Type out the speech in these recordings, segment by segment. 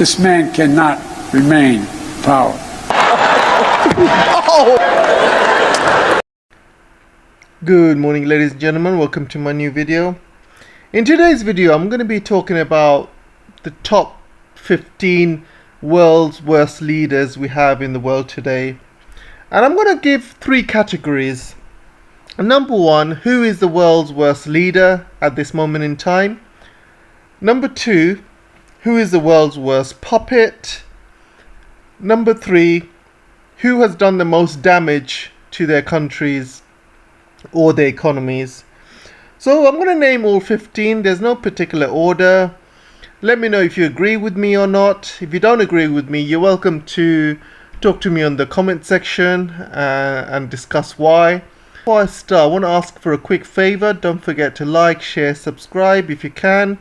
This man cannot remain in power. Good morning, ladies and gentlemen. Welcome to my new video. In today's video, I'm going to be talking about the top 15 world's worst leaders we have in the world today. And I'm going to give three categories. Number one, who is the world's worst leader at this moment in time? Number two, who is the world's worst puppet? Number three, who has done the most damage to their countries or their economies? So I'm going to name all 15. There's no particular order. Let me know if you agree with me or not. If you don't agree with me, you're welcome to talk to me on the comment section and discuss why. Before I start, I want to ask for a quick favor. Don't forget to like, share, subscribe if you can.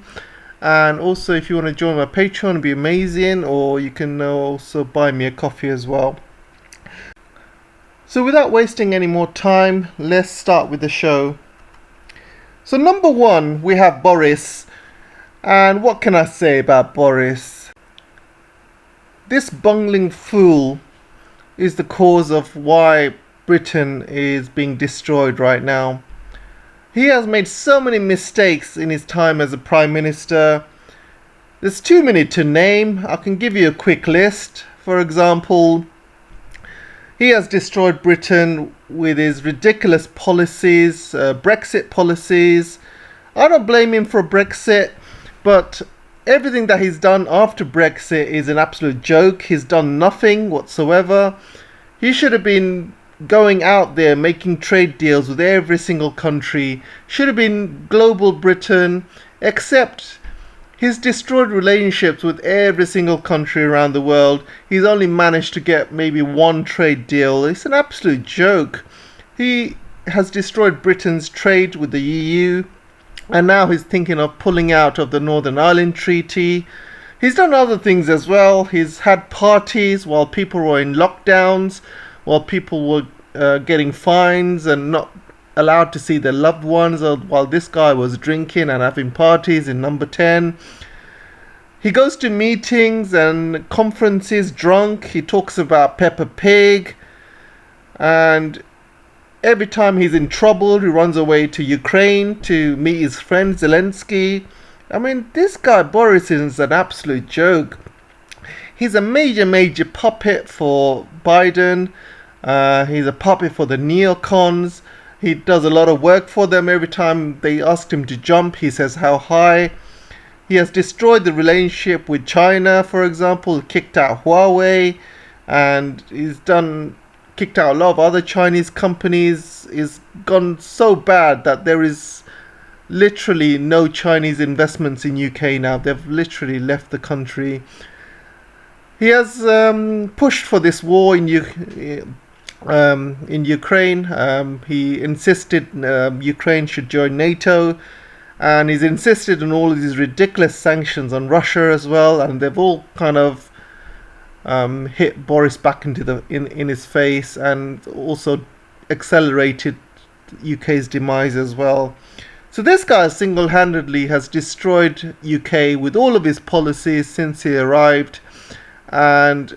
And also, if you want to join my Patreon, it'd be amazing. Or you can also buy me a coffee as well. So without wasting any more time, let's start with the show. So number one, we have Boris. And what can I say about Boris? This bungling fool is the cause of why Britain is being destroyed right now. He has made so many mistakes in his time as a Prime Minister. There's too many to name. I can give you a quick list. For example, he has destroyed Britain with his ridiculous policies, Brexit policies. I don't blame him for Brexit, but everything that he's done after Brexit is an absolute joke. He's done nothing whatsoever. He should have been going out there making trade deals with every single country. Should have been global Britain, except he's destroyed relationships with every single country around the world. He's only managed to get maybe one trade deal. It's an absolute joke. He has destroyed Britain's trade with the EU, and now he's thinking of pulling out of the Northern Ireland Treaty. He's done other things as well. He's had parties while people were in lockdowns, while people were getting fines and not allowed to see their loved ones, while this guy was drinking and having parties in number 10. He goes to meetings and conferences drunk. He talks about Peppa Pig, and every time he's in trouble, he runs away to Ukraine to meet his friend Zelensky. I mean, this guy Boris is an absolute joke. He's a major puppet for Biden. He's a puppet for the neocons. He does a lot of work for them. Every time they ask him to jump, he says how high. He has destroyed the relationship with China, for example, kicked out Huawei, and he's kicked out a lot of other Chinese companies. It's gone so bad that there is literally no Chinese investments in UK now. They've literally left the country. He has pushed for this war in Ukraine. He insisted Ukraine should join NATO, and he's insisted on all of these ridiculous sanctions on Russia as well, and they've all kind of hit Boris back into in his face, and also accelerated UK's demise as well. So this guy single-handedly has destroyed UK with all of his policies since he arrived, and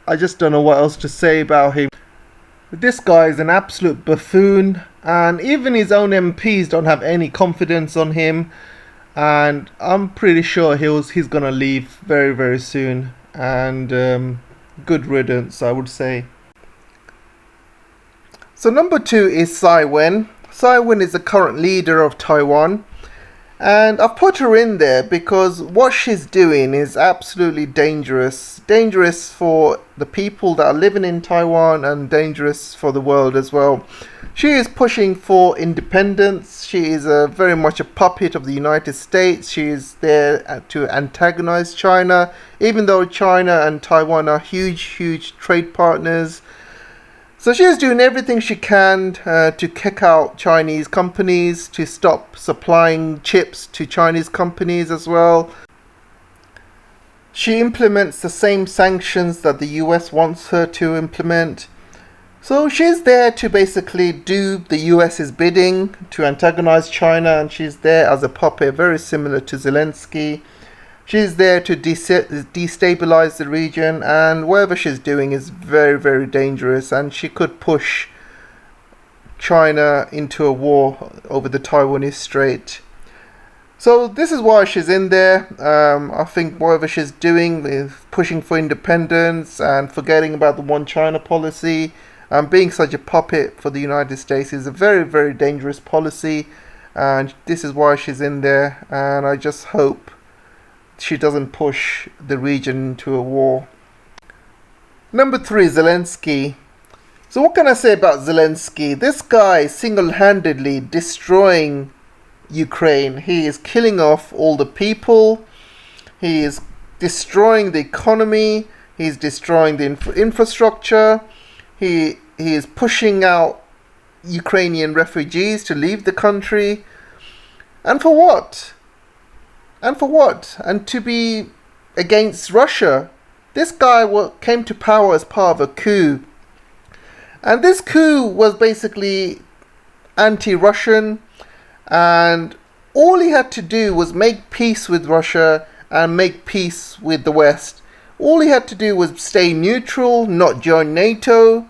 I just don't know what else to say about him. This guy is an absolute buffoon, and even his own MPs don't have any confidence on him, and I'm pretty sure he's gonna leave very soon, and good riddance, I would say. So number two is Tsai Ing-wen. Tsai Ing-wen is the current leader of Taiwan, and I've put her in there because what she's doing is absolutely dangerous for the people that are living in Taiwan, and dangerous for the world as well. She is pushing for independence. She is very much a puppet of the United States. She is there to antagonize China, even though China and Taiwan are huge trade partners. So she is doing everything she can to kick out Chinese companies, to stop supplying chips to Chinese companies as well. She implements the same sanctions that the US wants her to implement. So she's there to basically do the US's bidding, to antagonize China, and she's there as a puppet, very similar to Zelensky. She's there to destabilize the region, and whatever she's doing is very, very dangerous, and she could push China into a war over the Taiwanese Strait. So this is why she's in there. I think whatever she's doing with pushing for independence and forgetting about the One China policy and being such a puppet for the United States is a very, very dangerous policy, and this is why she's in there, and I just hope she doesn't push the region into a war. Number 3, Zelensky. So what can I say about Zelensky? This guy is single-handedly destroying Ukraine. He is killing off all the people. He is destroying the economy. He's destroying the infrastructure. He is pushing out Ukrainian refugees to leave the country. And for what? And for what? And to be against Russia. This guy came to power as part of a coup. And this coup was basically anti-Russian. And all he had to do was make peace with Russia and make peace with the West. All he had to do was stay neutral, not join NATO.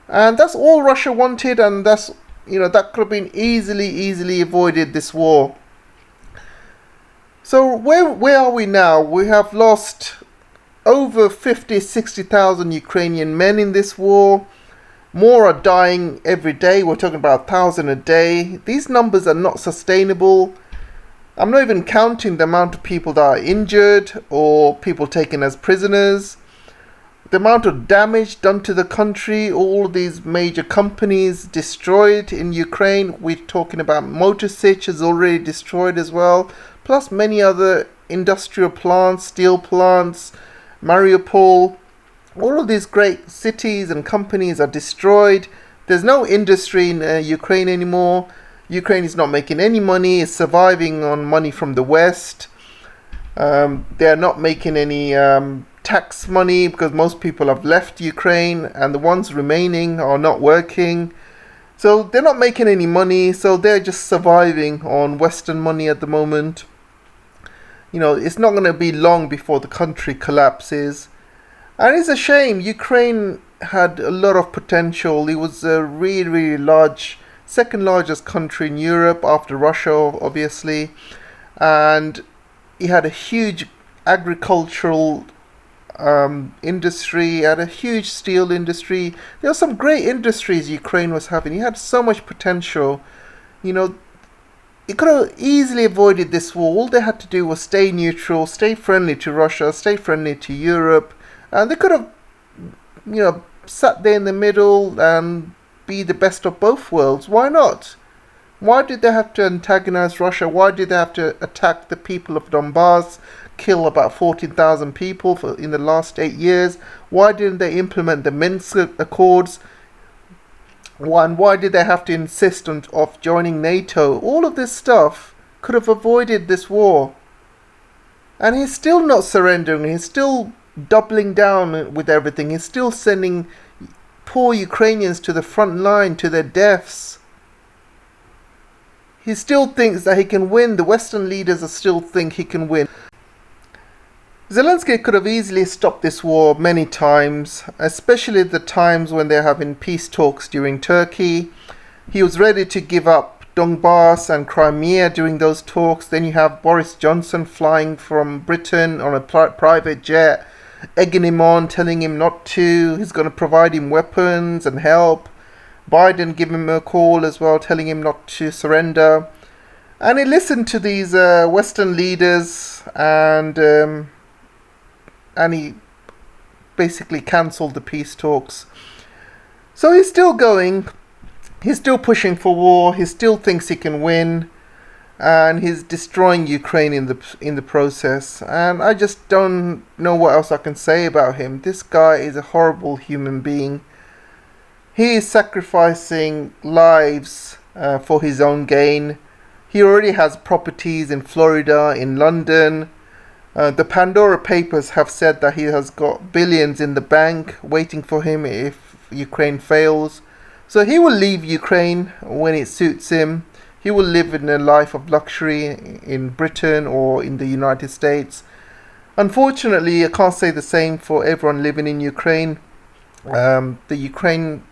And that's all Russia wanted, and that's, that could have been easily avoided, this war. So where are we now? We have lost over 60,000 Ukrainian men in this war. More are dying every day. We're talking about 1,000 a day. These numbers are not sustainable. I'm not even counting the amount of people that are injured or people taken as prisoners. The amount of damage done to the country, all of these major companies destroyed in Ukraine. We're talking about Motor Sich is already destroyed as well. Plus many other industrial plants, steel plants, Mariupol. All of these great cities and companies are destroyed. There's no industry in Ukraine anymore. Ukraine is not making any money. It's surviving on money from the West. They're not making any tax money because most people have left Ukraine, and the ones remaining are not working. So they're not making any money. So they're just surviving on Western money at the moment. It's not going to be long before the country collapses. And it's a shame. Ukraine had a lot of potential. It was a really, really large, second largest country in Europe after Russia, obviously. And it had a huge agricultural industry, had a huge steel industry. There were some great industries Ukraine was having. It had so much potential. It could have easily avoided this war. All they had to do was stay neutral, stay friendly to Russia, stay friendly to Europe. And they could have, sat there in the middle and be the best of both worlds. Why not? Why did they have to antagonize Russia? Why did they have to attack the people of Donbass, kill about 14,000 people in the last 8 years? Why didn't they implement the Minsk Accords? Why did they have to insist on joining NATO? All of this stuff could have avoided this war. And he's still not surrendering. He's still doubling down with everything. He's still sending poor Ukrainians to the front line, to their deaths. He still thinks that he can win. The Western leaders still think he can win. Zelensky could have easily stopped this war many times, especially the times when they're having peace talks during Turkey. He was ready to give up Donbass and Crimea during those talks. Then you have Boris Johnson flying from Britain on a private jet, egging him on, telling him not to. He's going to provide him weapons and help. Biden gave him a call as well, telling him not to surrender. And he listened to these Western leaders, and he basically cancelled the peace talks. So he's still going. He's still pushing for war. He still thinks he can win, and he's destroying Ukraine in the process. And I just don't know what else I can say about him. This guy is a horrible human being. He is sacrificing lives for his own gain. He already has properties in Florida, in London. The Pandora Papers have said that he has got billions in the bank waiting for him if Ukraine fails. So he will leave Ukraine when it suits him. He will live in a life of luxury in Britain or in the United States. Unfortunately, I can't say the same for everyone living in Ukraine. The Ukraine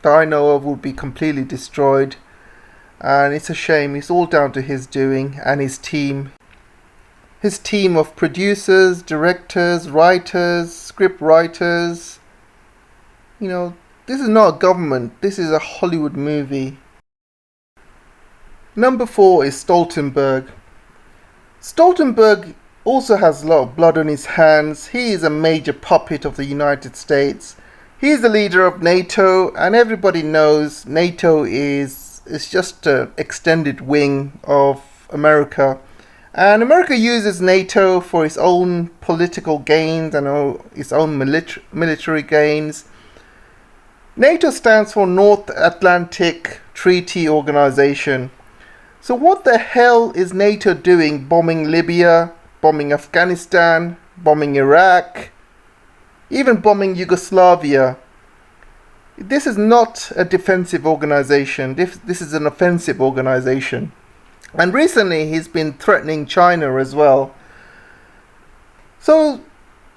that I know of will be completely destroyed, and it's a shame. It's all down to his doing and his team. His team of producers, directors, writers, script writers. You know, this is not a government, this is a Hollywood movie. Number 4 is Stoltenberg. Stoltenberg also has a lot of blood on his hands. He is a major puppet of the United States. He is the leader of NATO, and everybody knows NATO is just an extended wing of America. And America uses NATO for its own political gains and its own military gains. NATO stands for North Atlantic Treaty Organization. So what the hell is NATO doing bombing Libya, bombing Afghanistan, bombing Iraq, even bombing Yugoslavia? This is not a defensive organization. This is an offensive organization. And recently he's been threatening China as well. So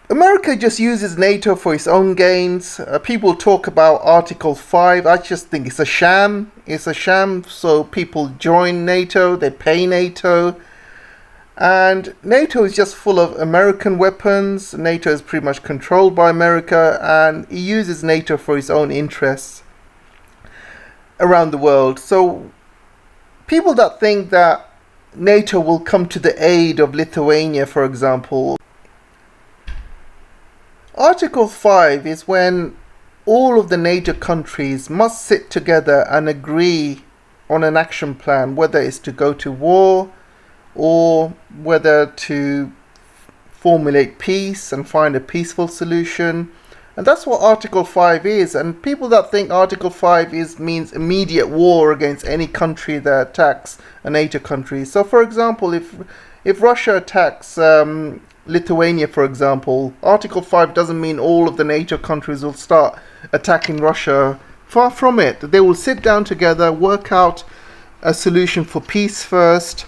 America just uses NATO for its own gains. People talk about Article 5. I just think it's a sham. It's a sham so people join NATO, they pay NATO. And NATO is just full of American weapons. NATO is pretty much controlled by America, and he uses NATO for his own interests around the world. So people that think that NATO will come to the aid of Lithuania, for example. Article 5 is when all of the NATO countries must sit together and agree on an action plan, whether it's to go to war or whether to formulate peace and find a peaceful solution. And that's what Article 5 is. And people that think Article 5 means immediate war against any country that attacks a NATO country. So for example, if Russia attacks Lithuania, for example, Article 5 doesn't mean all of the NATO countries will start attacking Russia. Far from it. They will sit down together, work out a solution for peace first,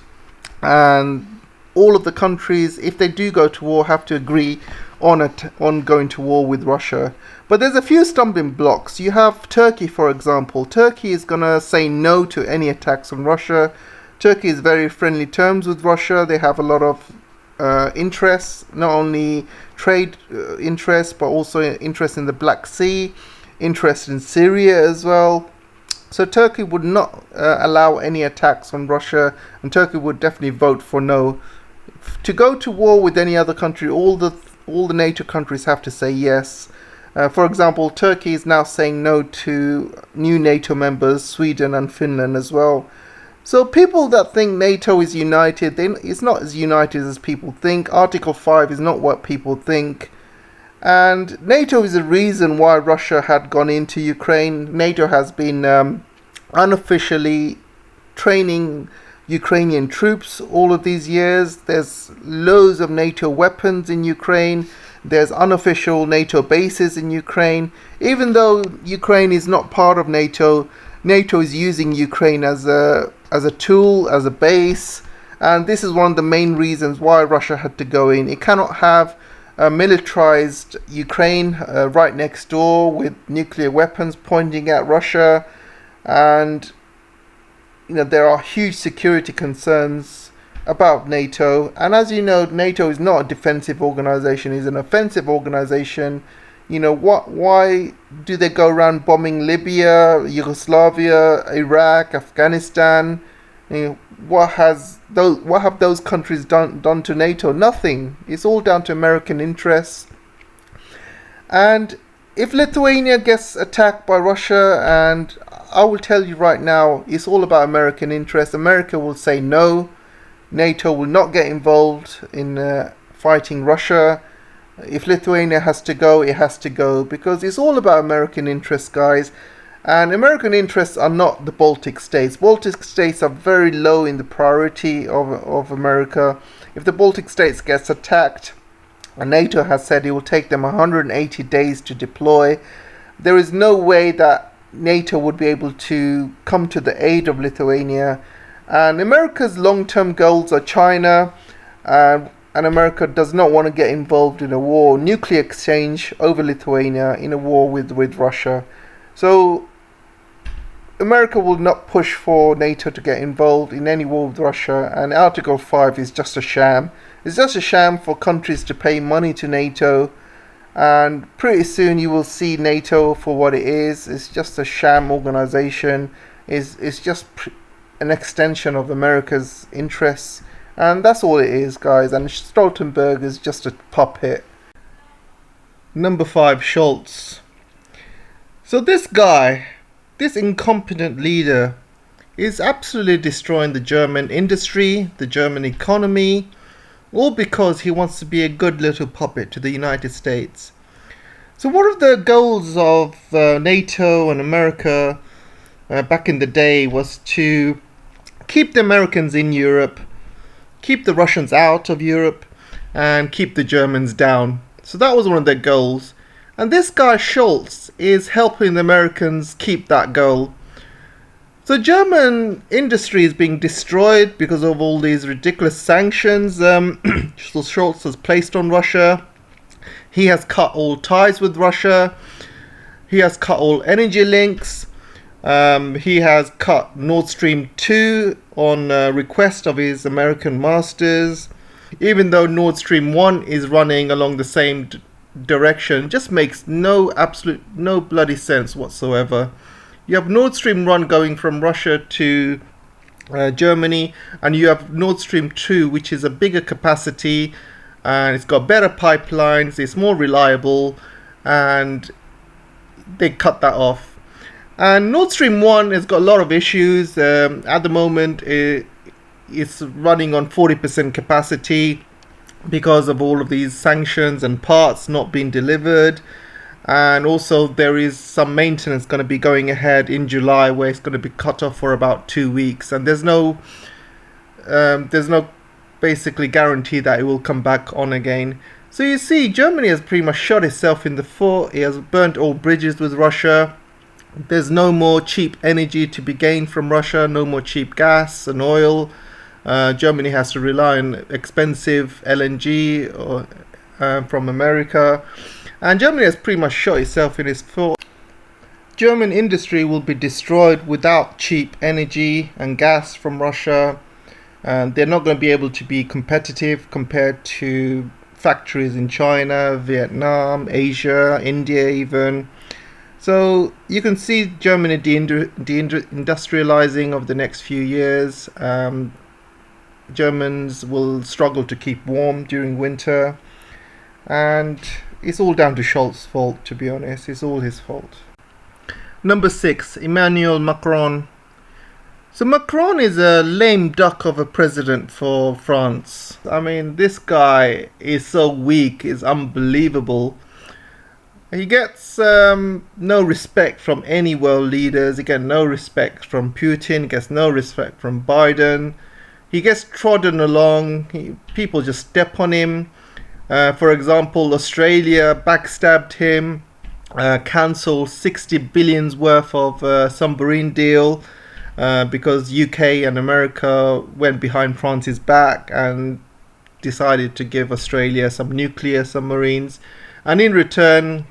and all of the countries, if they do go to war, have to agree on going to war with Russia. But there's a few stumbling blocks. You have Turkey, for example. Turkey is going to say no to any attacks on Russia. Turkey is very friendly terms with Russia. They have a lot of interests, not only trade interests, but also interest in the Black Sea, interest in Syria as well. So Turkey would not allow any attacks on Russia, and Turkey would definitely vote for no. To go to war with any other country, all the NATO countries have to say yes. For example, Turkey is now saying no to new NATO members, Sweden and Finland as well. So people that think NATO is united, it's not as united as people think. Article 5 is not what people think. And NATO is the reason why Russia had gone into Ukraine. NATO has been unofficially training Ukrainian troops all of these years. There's loads of NATO weapons in Ukraine. There's unofficial NATO bases in Ukraine. Even though Ukraine is not part of NATO, NATO is using Ukraine as a tool, as a base, and this is one of the main reasons why Russia had to go in. It cannot have a militarized Ukraine right next door with nuclear weapons pointing at Russia, and there are huge security concerns about NATO. And as you know, NATO is not a defensive organization; it's an offensive organization. Why do they go around bombing Libya, Yugoslavia, Iraq, Afghanistan? What have those countries done to NATO? Nothing. It's all down to American interests. And if Lithuania gets attacked by Russia, and I will tell you right now, it's all about American interests. America will say no. NATO will not get involved in fighting Russia. If Lithuania has to go, it has to go, because it's all about American interests, guys. And American interests are not the Baltic states. Baltic states are very low in the priority of America. If the Baltic states gets attacked, and NATO has said it will take them 180 days to deploy, there is no way that NATO would be able to come to the aid of Lithuania. And America's long-term goals are China, and America does not want to get involved in a war, nuclear exchange over Lithuania in a war with Russia. So America will not push for NATO to get involved in any war with Russia, and Article 5 is just a sham. It's just a sham for countries to pay money to NATO, and pretty soon you will see NATO for what it is. It's just a sham organization. It's just an extension of America's interests, and that's all it is, guys. And Stoltenberg is just a puppet. Number 5, Sholtz. So this guy, this incompetent leader, is absolutely destroying the German industry, the German economy, all because he wants to be a good little puppet to the United States. So one of the goals of NATO and America back in the day was to keep the Americans in Europe, keep the Russians out of Europe, and keep the Germans down. So that was one of their goals. And this guy Sholtz is helping the Americans keep that goal. So German industry is being destroyed because of all these ridiculous sanctions Sholtz has placed on Russia. He has cut all ties with Russia. He has cut all energy links. He has cut Nord Stream 2 on request of his American masters. Even though Nord Stream 1 is running along the same direction, just makes no bloody sense whatsoever. You have Nord Stream 1 going from Russia to Germany, and you have Nord Stream 2, which is a bigger capacity, and it's got better pipelines, it's more reliable, and they cut that off. And Nord Stream 1 has got a lot of issues. At the moment, it's running on 40% capacity because of all of these sanctions and parts not being delivered. And also there is some maintenance going to be going ahead in July where it's going to be cut off for about 2 weeks, and there's no basically guarantee that it will come back on again. So you see, Germany has pretty much shot itself in the foot. It has burnt all bridges with Russia. There's no more cheap energy to be gained from Russia, no more cheap gas and oil. Germany has to rely on expensive LNG from America. And Germany has pretty much shot itself in its foot. German industry will be destroyed without cheap energy and gas from Russia. And they're not going to be able to be competitive compared to factories in China, Vietnam, Asia, India even. So you can see Germany deindustrializing over the next few years. Germans will struggle to keep warm during winter. And it's all down to Scholz's fault, to be honest. It's all his fault. Number 6, Emmanuel Macron. So Macron is a lame duck of a president for France. I mean, this guy is so weak, it's unbelievable. He gets no respect from any world leaders. He gets no respect from Putin. He gets no respect from Biden. He gets trodden along. People just step on him. For example, Australia backstabbed him, cancelled 60 billion worth of submarine deal because UK and America went behind France's back and decided to give Australia some nuclear submarines. And in return,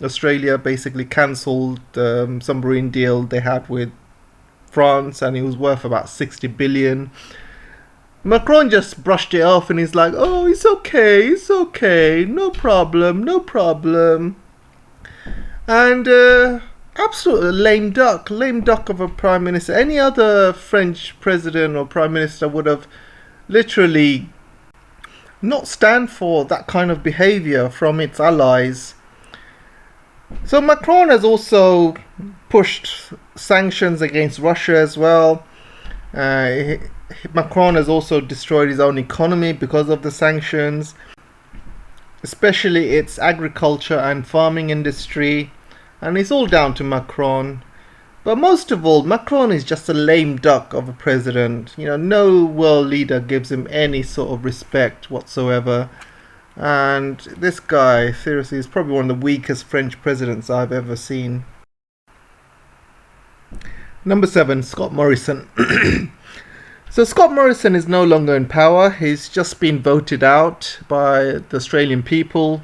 Australia basically cancelled the submarine deal they had with France, and it was worth about 60 billion. Macron just brushed it off and he's like, oh, it's okay, no problem. And absolute lame duck of a prime minister. Any other French president or prime minister would have literally not stand for that kind of behavior from its allies. So Macron has also pushed sanctions against Russia as well. Macron has also destroyed his own economy because of the sanctions, especially its agriculture and farming industry, and it's all down to Macron. But most of all, Macron is just a lame duck of a president. You know, no world leader gives him any sort of respect whatsoever. And this guy, seriously, is probably one of the weakest French presidents I've ever seen. Number 7, Scott Morrison. So Scott Morrison is no longer in power. He's just been voted out by the Australian people.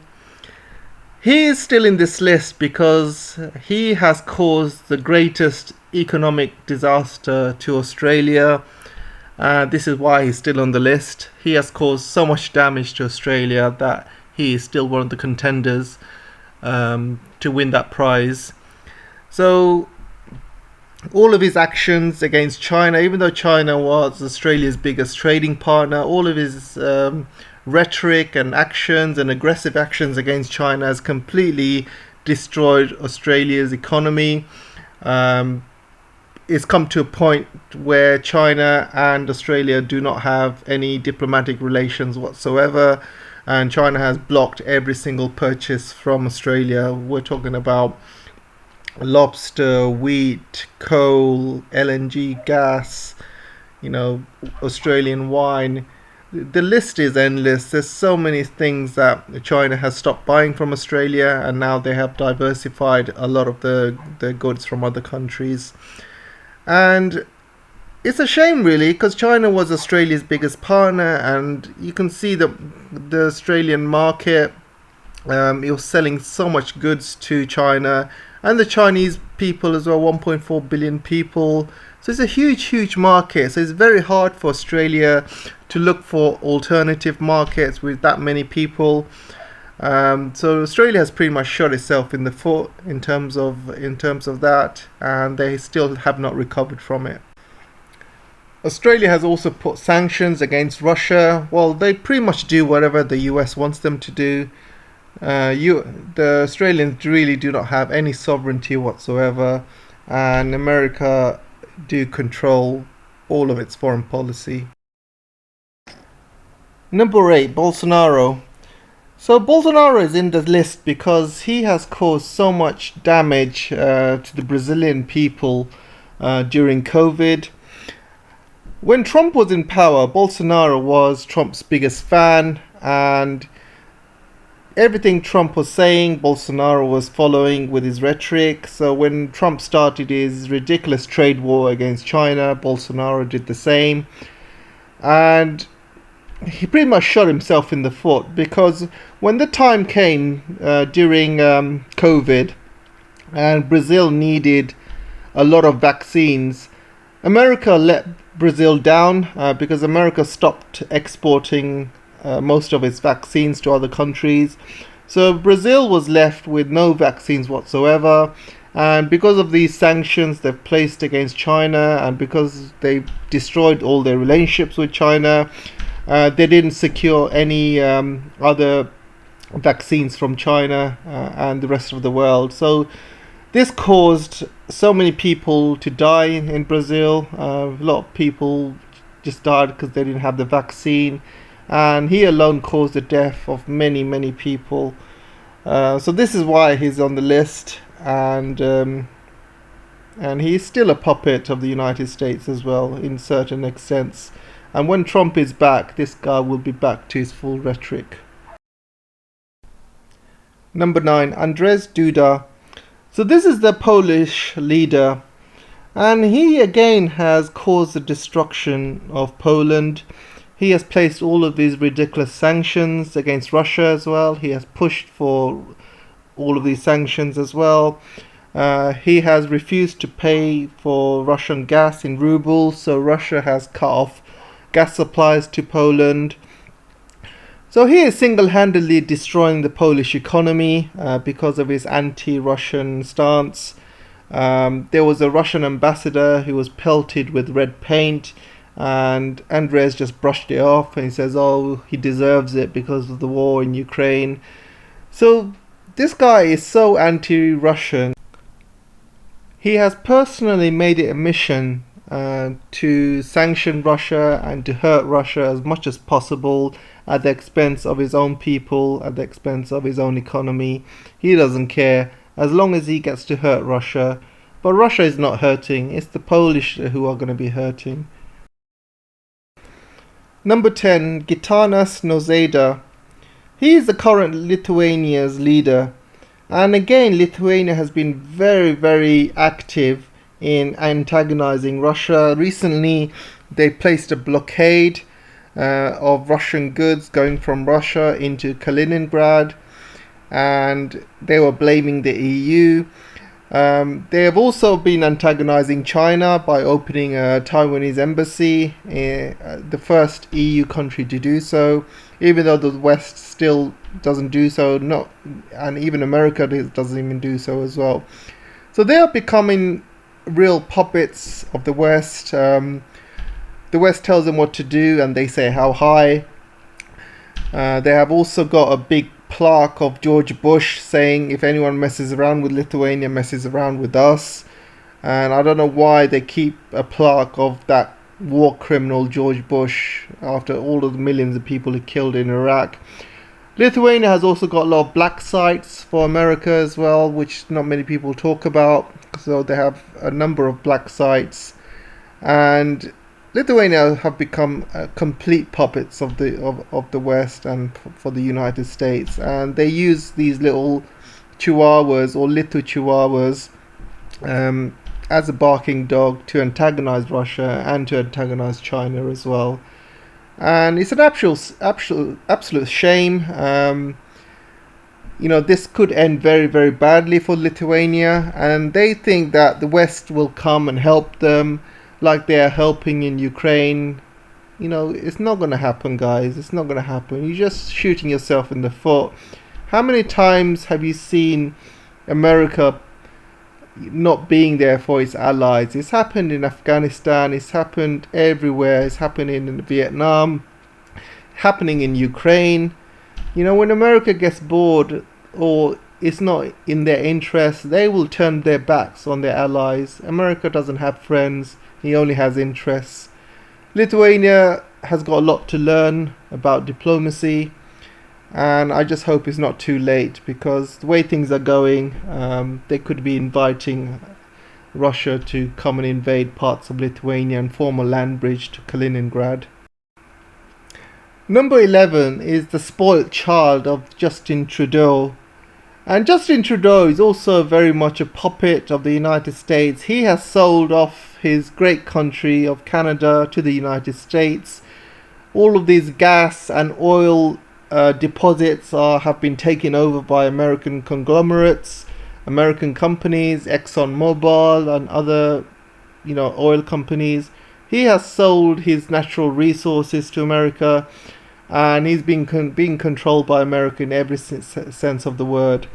He is still in this list because he has caused the greatest economic disaster to Australia. This is why he's still on the list. He has caused so much damage to Australia that he is still one of the contenders to win that prize. So all of his actions against China, even though China was Australia's biggest trading partner, all of his rhetoric and actions and aggressive actions against China has completely destroyed Australia's economy. It's come to a point where China and Australia do not have any diplomatic relations whatsoever, and China has blocked every single purchase from Australia. We're talking about lobster, wheat, coal, LNG, gas, Australian wine. The list is endless. There's so many things that China has stopped buying from Australia, and now they have diversified a lot of the goods from other countries. And it's a shame, really, because China was Australia's biggest partner, and you can see that the Australian market, it was selling so much goods to China, and the Chinese people as well, 1.4 billion people. So it's a huge market. So it's very hard for Australia to look for alternative markets with that many people. So Australia has pretty much shot itself in the foot in terms of that, and they still have not recovered from it. Australia has also put sanctions against Russia. Well, they pretty much do whatever the US wants them to do. The Australians really do not have any sovereignty whatsoever, and America do control all of its foreign policy. Number 8, Bolsonaro. So Bolsonaro is in the list because he has caused so much damage to the Brazilian people during COVID. When Trump was in power, Bolsonaro was Trump's biggest fan, and everything Trump was saying, Bolsonaro was following with his rhetoric. So when Trump started his ridiculous trade war against China, Bolsonaro did the same. And he pretty much shot himself in the foot, because when the time came during COVID and Brazil needed a lot of vaccines, America let Brazil down because America stopped exporting most of its vaccines to other countries. So Brazil was left with no vaccines whatsoever, and because of these sanctions they've placed against China, and because they destroyed all their relationships with China, they didn't secure any other vaccines from China and the rest of the world. So this caused so many people to die in Brazil. A lot of people just died because they didn't have the vaccine, and he alone caused the death of many people. So this is why he's on the list, and he's still a puppet of the United States as well in certain extents. And when Trump is back, this guy will be back to his full rhetoric. Number 9, Andrzej Duda. So this is the Polish leader, and he again has caused the destruction of Poland. He has placed all of these ridiculous sanctions against Russia as well. He has pushed for all of these sanctions as well. He has refused to pay for Russian gas in rubles, so Russia has cut off gas supplies to Poland. So he is single-handedly destroying the Polish economy because of his anti-Russian stance. There was a Russian ambassador who was pelted with red paint, and Andres just brushed it off, and he says, oh, he deserves it because of the war in Ukraine. So this guy is so anti-Russian. He has personally made it a mission to sanction Russia and to hurt Russia as much as possible at the expense of his own people, at the expense of his own economy. He doesn't care as long as he gets to hurt Russia. But Russia is not hurting, it's the Polish who are going to be hurting. Number 10, Gitanas Nausėda. He is the current Lithuania's leader. And again, Lithuania has been very active in antagonizing Russia. Recently, They placed a blockade of Russian goods going from Russia into Kaliningrad, and they were blaming the EU. They have also been antagonizing China by opening a Taiwanese embassy, the first EU country to do so, even though the West still doesn't do so, and even America doesn't even do so as well. So they are becoming real puppets of the West. The West tells them what to do and they say how high. They have also got a big plaque of George Bush saying if anyone messes around with Lithuania, messes around with us. And I don't know why they keep a plaque of that war criminal George Bush after all of the millions of people he killed in Iraq. Lithuania has also got a lot of black sites for America as well, which not many people talk about. So they have a number of black sites, and Lithuania have become complete puppets of the West and for the United States, and they use these little chihuahuas or little chihuahuas as a barking dog to antagonize Russia and to antagonize China as well. And it's an absolute shame. This could end very, very badly for Lithuania, and they think that the West will come and help them like they are helping in Ukraine. It's not going to happen, guys. It's not going to happen. You're just shooting yourself in the foot. How many times have you seen America not being there for its allies? It's happened in Afghanistan, it's happened everywhere, it's happening in Vietnam, happening in Ukraine. When America gets bored or it's not in their interest, they will turn their backs on their allies. America doesn't have friends, he only has interests. Lithuania has got a lot to learn about diplomacy, and I just hope it's not too late, because the way things are going, they could be inviting Russia to come and invade parts of Lithuania and form a land bridge to Kaliningrad. Number 11 is the spoilt child of Justin Trudeau. And Justin Trudeau is also very much a puppet of the United States. He has sold off his great country of Canada to the United States. All of these gas and oil deposits have been taken over by American conglomerates, American companies, ExxonMobil and other oil companies. He has sold his natural resources to America, and he's being controlled by America in every sense of the word.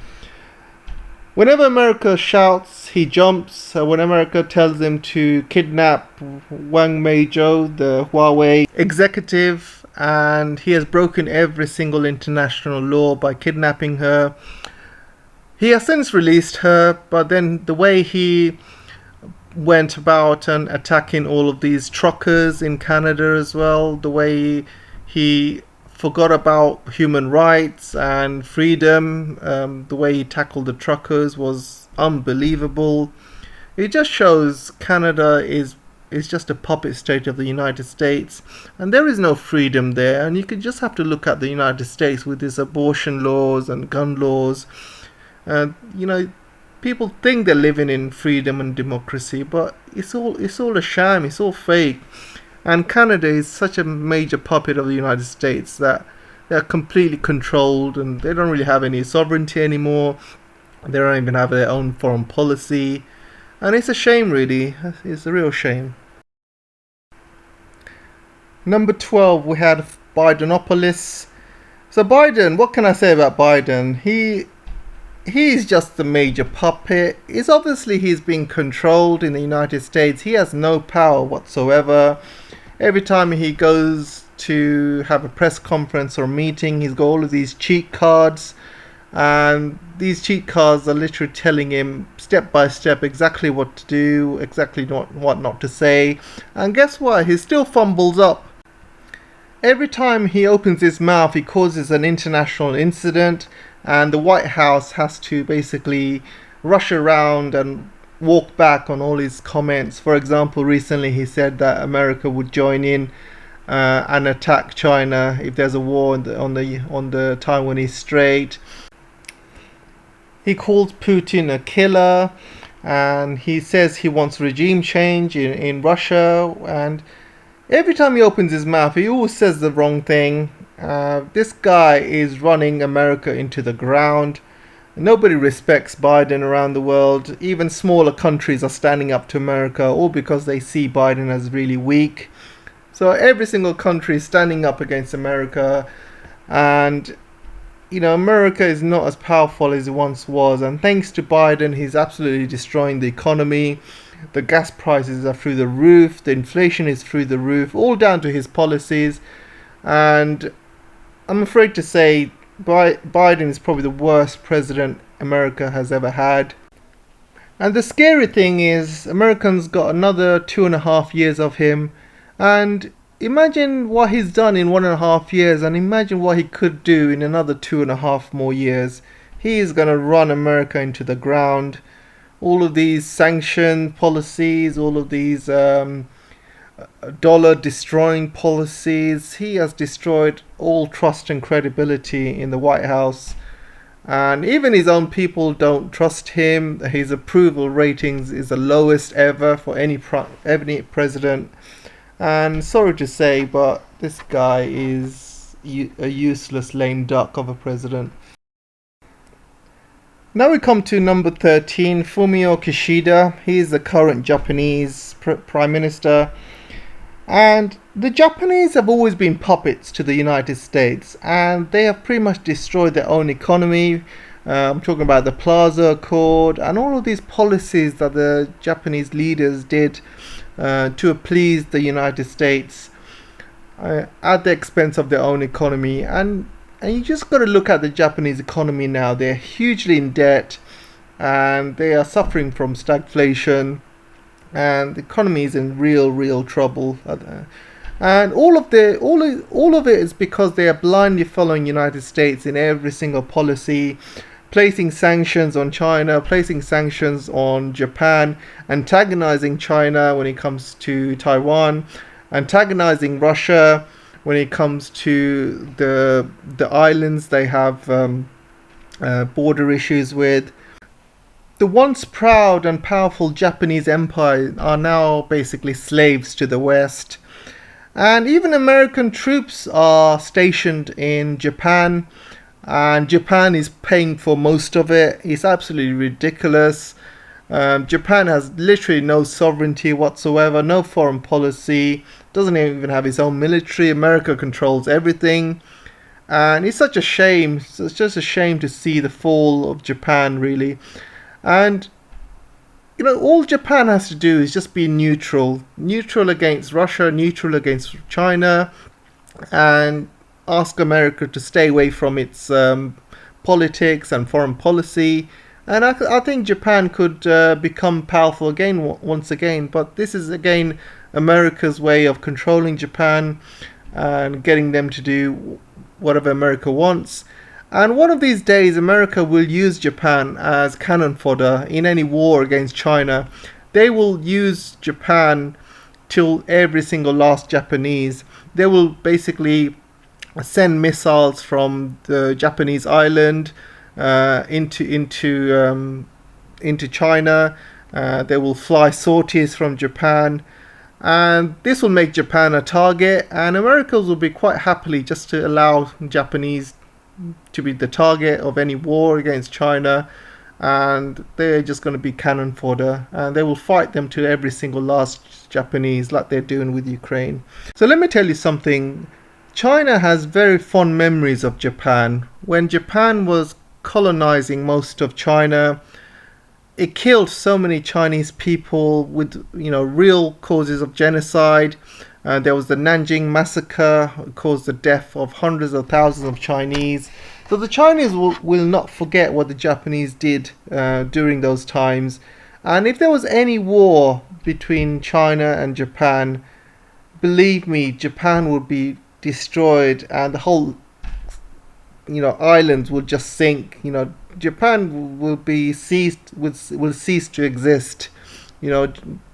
Whenever America shouts, he jumps. When America tells him to kidnap Wang Meizhou, the Huawei executive, and he has broken every single international law by kidnapping her. He has since released her, but then the way he went about and attacking all of these truckers in Canada as well, the way he forgot about human rights and freedom, the way he tackled the truckers was unbelievable. It just shows Canada is just a puppet state of the United States, and there is no freedom there. And you could just have to look at the United States with its abortion laws and gun laws. People think they're living in freedom and democracy, but it's all a sham. It's all fake. And Canada is such a major puppet of the United States that they're completely controlled, and they don't really have any sovereignty anymore. They don't even have their own foreign policy. And it's a shame, really. It's a real shame. Number 12, we had Bidenopolis. So Biden, what can I say about Biden? He's just the major puppet. He's being controlled in the United States. He has no power whatsoever. Every time he goes to have a press conference or meeting, he's got all of these cheat cards, and these cheat cards are literally telling him step by step exactly what to do, exactly what not to say. And guess what? He still fumbles up. Every time he opens his mouth, he causes an international incident, and the White House has to basically rush around and walk back on all his comments. For example, recently he said that America would join in and attack China if there's a war on the Taiwanese Strait. He calls Putin a killer, and he says he wants regime change in Russia. And Every time he opens his mouth, he always says the wrong thing. This guy is running America into the ground. Nobody respects Biden around the world. Even smaller countries are standing up to America, all because they see Biden as really weak. So every single country is standing up against America. And, America is not as powerful as it once was. And thanks to Biden, he's absolutely destroying the economy. The gas prices are through the roof. The inflation is through the roof, all down to his policies. And I'm afraid to say Biden is probably the worst president America has ever had. And the scary thing is, Americans got another 2.5 years of him. And imagine what he's done in 1.5 years, and imagine what he could do in another 2.5 more years. He is going to run America into the ground. All of these sanction policies, all of these dollar destroying policies, he has destroyed all trust and credibility in the White House. And even his own people don't trust him. His approval ratings is the lowest ever for any president. And sorry to say, but this guy is a useless lame duck of a president. Now we come to number 13, Fumio Kishida. He is the current Japanese Prime Minister. And the Japanese have always been puppets to the United States, and they have pretty much destroyed their own economy. I'm talking about the Plaza Accord and all of these policies that the Japanese leaders did to please the United States at the expense of their own economy. And you just got to look at the Japanese economy now. They're hugely in debt, and they are suffering from stagflation, and the economy is in real trouble. And all of it is because they are blindly following United States in every single policy, placing sanctions on China, placing sanctions on Japan, antagonizing China when it comes to Taiwan, antagonizing Russia when it comes to the islands they have border issues with. The once proud and powerful Japanese empire are now basically slaves to the West. And even American troops are stationed in Japan, and Japan is paying for most of it. It's absolutely ridiculous. Japan has literally no sovereignty whatsoever, no foreign policy, doesn't even have its own military. America controls everything. And it's such a shame. It's just a shame to see the fall of Japan, really. And all Japan has to do is just be neutral against Russia, neutral against China, and ask America to stay away from its politics and foreign policy. And I think Japan could become powerful again once again. But this is again America's way of controlling Japan and getting them to do whatever America wants. And one of these days, America will use Japan as cannon fodder in any war against China. They will use Japan till every single last Japanese. They will basically send missiles from the Japanese island into China. They will fly sorties from Japan. And this will make Japan a target. And Americans will be quite happily just to allow Japanese to be the target of any war against China, and they're just going to be cannon fodder, and they will fight them to every single last Japanese like they're doing with Ukraine. So let me tell you something. China has very fond memories of Japan. When Japan was colonizing most of China, it killed so many Chinese people with real causes of genocide. There was the Nanjing massacre, caused the death of hundreds of thousands of Chinese. So the Chinese will not forget what the Japanese did during those times. And if there was any war between China and Japan, believe me, Japan would be destroyed, and the whole islands would just sink. Japan will cease to exist.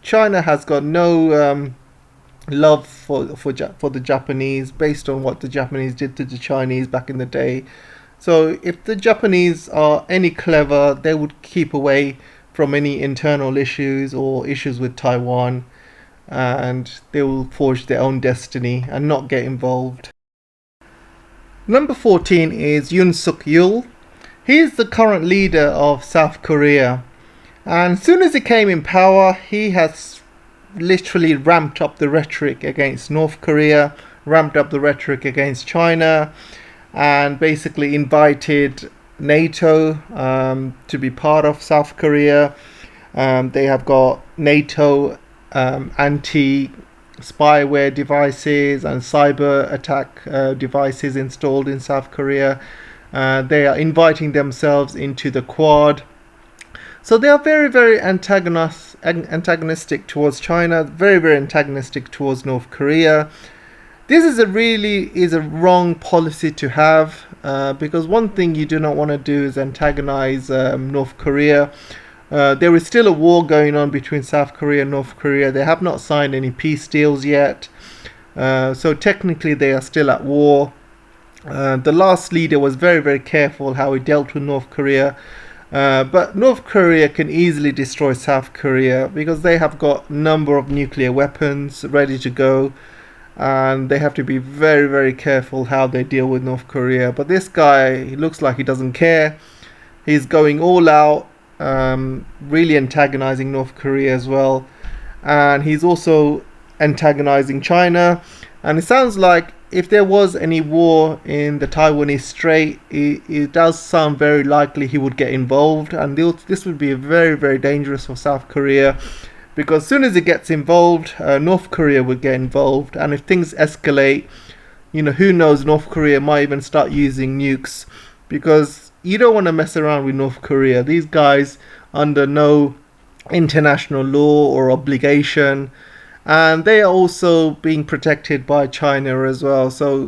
China has got no love for the Japanese based on what the Japanese did to the Chinese back in the day. So if the Japanese are any clever, they would keep away from any internal issues or issues with Taiwan. and they will forge their own destiny and not get involved. Number 14 is Yoon Suk Yeol. He is the current leader of South Korea, and as soon as he came in power, he has literally ramped up the rhetoric against North Korea, ramped up the rhetoric against China, and basically invited NATO to be part of South Korea. They have got NATO anti-spyware devices and cyber attack devices installed in South Korea. They are inviting themselves into the Quad. So they are very, very antagonistic towards China, very, very antagonistic towards North Korea. This is a wrong policy to have, because one thing you do not want to do is antagonize North Korea. There is still a war going on between South Korea and North Korea. They have not signed any peace deals yet. So technically they are still at war. The last leader was very, very careful how he dealt with North Korea. But North Korea can easily destroy South Korea because they have got a number of nuclear weapons ready to go. And they have to be very, very careful how they deal with North Korea. But this guy, he looks like he doesn't care. He's going all out. Really antagonizing North Korea as well, and he's also antagonizing China. And it sounds like if there was any war in the Taiwanese Strait, it does sound very likely he would get involved, and this would be very, very dangerous for South Korea, because as soon as it gets involved, North Korea would get involved, and if things escalate, who knows, North Korea might even start using nukes, because you don't want to mess around with North Korea. These guys under no international law or obligation, and they are also being protected by China as well. So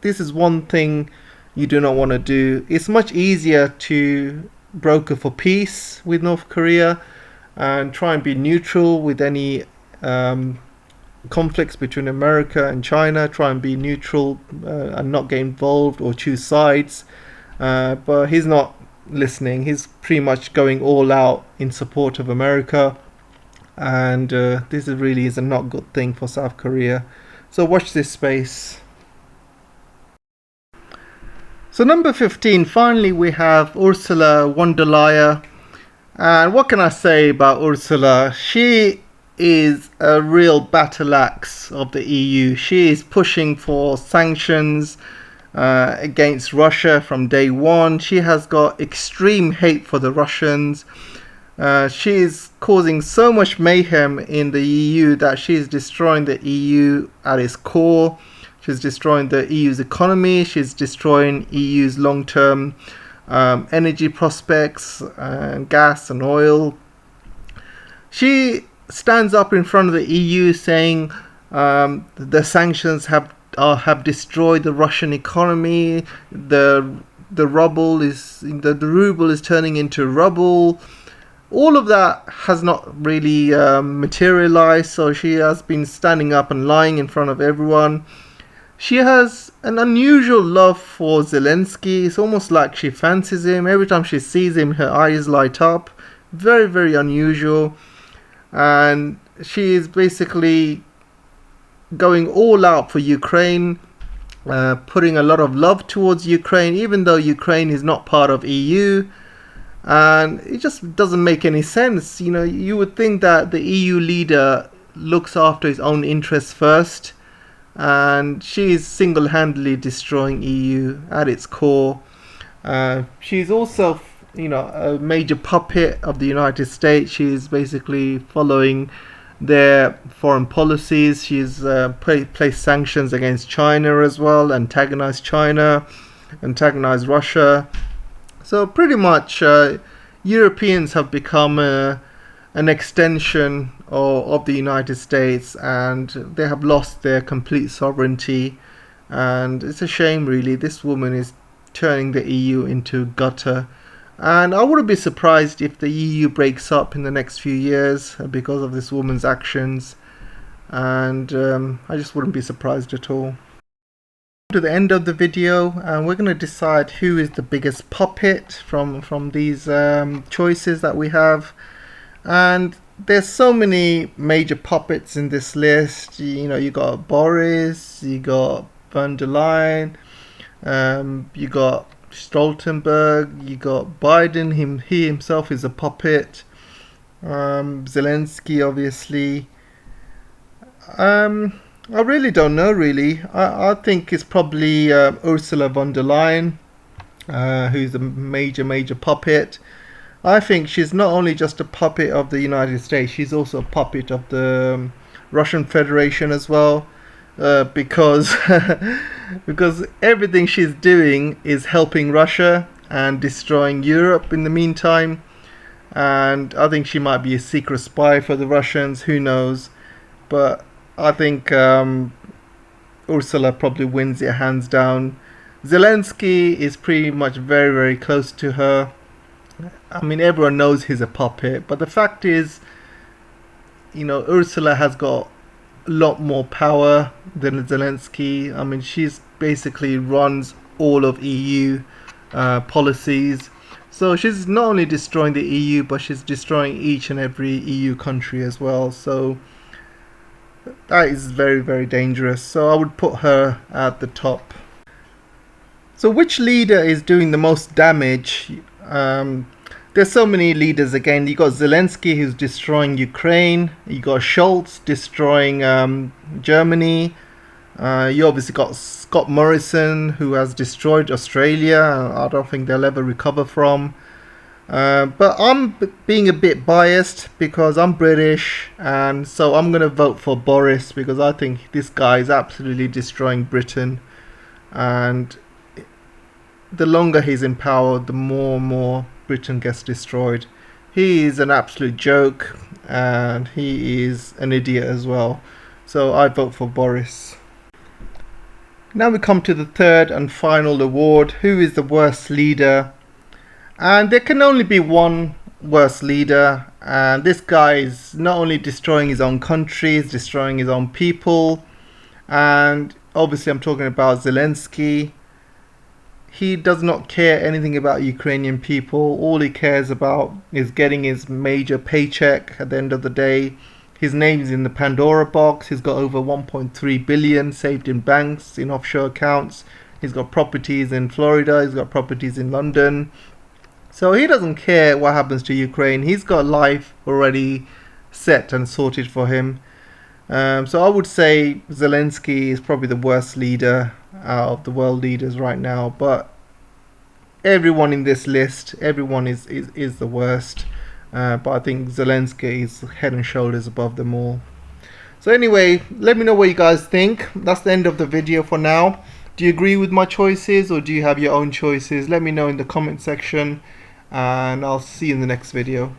this is one thing you do not want to do. It's much easier to broker for peace with North Korea and try and be neutral with any conflicts between America and China, try and be neutral and not get involved or choose sides. But he's not listening. He's pretty much going all out in support of America, and this really is a not good thing for South Korea. So watch this space. So number 15, finally we have Ursula Wonder. And what can I say about Ursula? She is a real battle axe of the EU. She is pushing for sanctions against Russia from day one. She has got extreme hate for the Russians. She is causing so much mayhem in the EU that she is destroying the EU at its core. She's destroying the EU's economy. She's destroying EU's long-term energy prospects, gas and oil. She stands up in front of the EU saying the sanctions have destroyed the Russian economy. The ruble is the ruble is turning into rubble. All of that has not really materialized. So she has been standing up and lying in front of everyone. She has an unusual love for Zelensky. It's almost like she fancies him. Every time she sees him, her eyes light up. Very, very unusual. And she is basically going all out for Ukraine, putting a lot of love towards Ukraine, even though Ukraine is not part of EU. And it just doesn't make any sense. You would think that the EU leader looks after his own interests first, and she is single-handedly destroying EU at its core. She's also a major puppet of the United States. She's basically following their foreign policies. She's placed sanctions against China as well, antagonized China, antagonized Russia. So pretty much Europeans have become an extension of the United States, and they have lost their complete sovereignty. And it's a shame, really. This woman is turning the EU into gutter. And I wouldn't be surprised if the EU breaks up in the next few years because of this woman's actions. And I just wouldn't be surprised at all. To the end of the video, and we're going to decide who is the biggest puppet from these choices that we have. And there's so many major puppets in this list. You know, you got Boris, you got Von der Leyen, you got Stoltenberg, you got Biden. He himself is a puppet. Zelensky, obviously. I really don't know. Really, I think it's probably Ursula von der Leyen, who's a major puppet. I think she's not only just a puppet of the United States, she's also a puppet of the Russian Federation as well, because because everything she's doing is helping Russia and destroying Europe in the meantime. And I think she might be a secret spy for the Russians, who knows. But I think Ursula probably wins it hands down. Zelensky is pretty much very close to her. I mean, everyone knows he's a puppet, but the fact is, you know, Ursula has got a lot more power than Zelensky. I mean, she's basically runs all of EU policies. So she's not only destroying the EU, but she's destroying each and every EU country as well. So that is very dangerous. So I would put her at the top. So which leader is doing the most damage? There's so many leaders again. You got Zelensky, who's destroying Ukraine. You got Sholtz destroying Germany. You obviously got Scott Morrison, who has destroyed Australia. I don't think they'll ever recover from. But I'm being a bit biased because I'm British, and so I'm going to vote for Boris, because I think this guy is absolutely destroying Britain. And the longer he's in power, the more Britain gets destroyed. He is an absolute joke, and he is an idiot as well. So I vote for Boris. Now we come to the third and final award. Who is the worst leader? And there can only be one worst leader, and this guy is not only destroying his own country, he's destroying his own people. And obviously I'm talking about Zelensky. He does not care anything about Ukrainian people. All he cares about is getting his major paycheck at the end of the day. His name is in the Pandora box. He's got over 1.3 billion saved in banks, in offshore accounts. He's got properties in Florida. He's got properties in London. So he doesn't care what happens to Ukraine. He's got life already set and sorted for him. So I would say Zelensky is probably the worst leader out of the world leaders right now. But everyone in this list, everyone is the worst. But I think Zelensky is head and shoulders above them all. So anyway, let me know what you guys think. That's the end of the video for now. Do you agree with my choices, or do you have your own choices? Let me know in the comment section, and I'll see you in the next video.